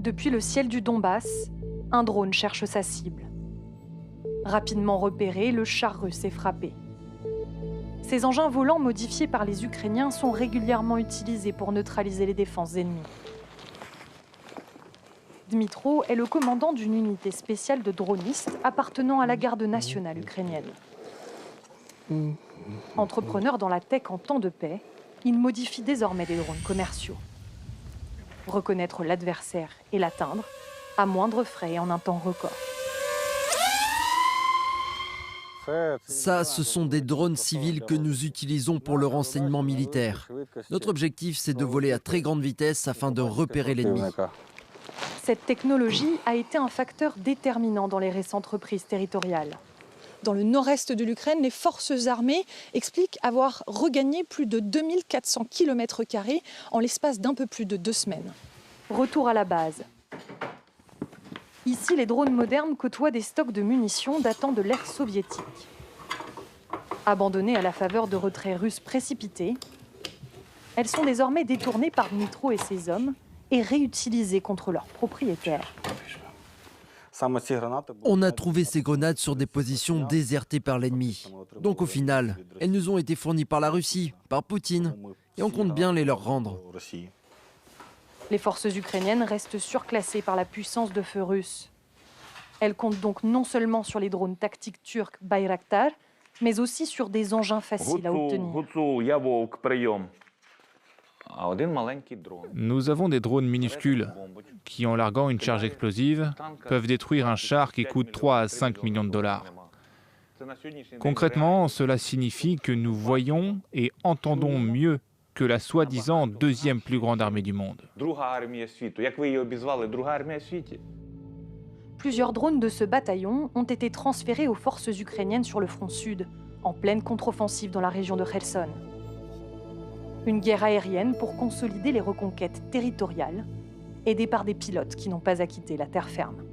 Depuis le ciel du Donbass, un drone cherche sa cible. Rapidement repéré, le char russe est frappé. Ces engins volants modifiés par les Ukrainiens sont régulièrement utilisés pour neutraliser les défenses ennemies. Dmitro est le commandant d'une unité spéciale de dronistes appartenant à la garde nationale ukrainienne. Entrepreneur dans la tech en temps de paix, il modifie désormais les drones commerciaux. Reconnaître l'adversaire et l'atteindre à moindre frais et en un temps record. Ça, ce sont des drones civils que nous utilisons pour le renseignement militaire. Notre objectif, c'est de voler à très grande vitesse afin de repérer l'ennemi. Cette technologie a été un facteur déterminant dans les récentes reprises territoriales. Dans le nord-est de l'Ukraine, les forces armées expliquent avoir regagné plus de 2400 km² en l'espace d'un peu plus de 2 semaines. Retour à la base. Ici, les drones modernes côtoient des stocks de munitions datant de l'ère soviétique. Abandonnées à la faveur de retraits russes précipités, elles sont désormais détournées par Dmitro et ses hommes et réutilisées contre leurs propriétaires. On a trouvé ces grenades sur des positions désertées par l'ennemi. Donc au final, elles nous ont été fournies par la Russie, par Poutine, et on compte bien les leur rendre. Les forces ukrainiennes restent surclassées par la puissance de feu russe. Elles comptent donc non seulement sur les drones tactiques turcs Bayraktar, mais aussi sur des engins faciles à obtenir. Nous avons des drones minuscules qui, en larguant une charge explosive, peuvent détruire un char qui coûte 3 à 5 millions de dollars. Concrètement, cela signifie que nous voyons et entendons mieux que la soi-disant deuxième plus grande armée du monde. Plusieurs drones de ce bataillon ont été transférés aux forces ukrainiennes sur le front sud, en pleine contre-offensive dans la région de Kherson. Une guerre aérienne pour consolider les reconquêtes territoriales, aidée par des pilotes qui n'ont pas acquitté la terre ferme.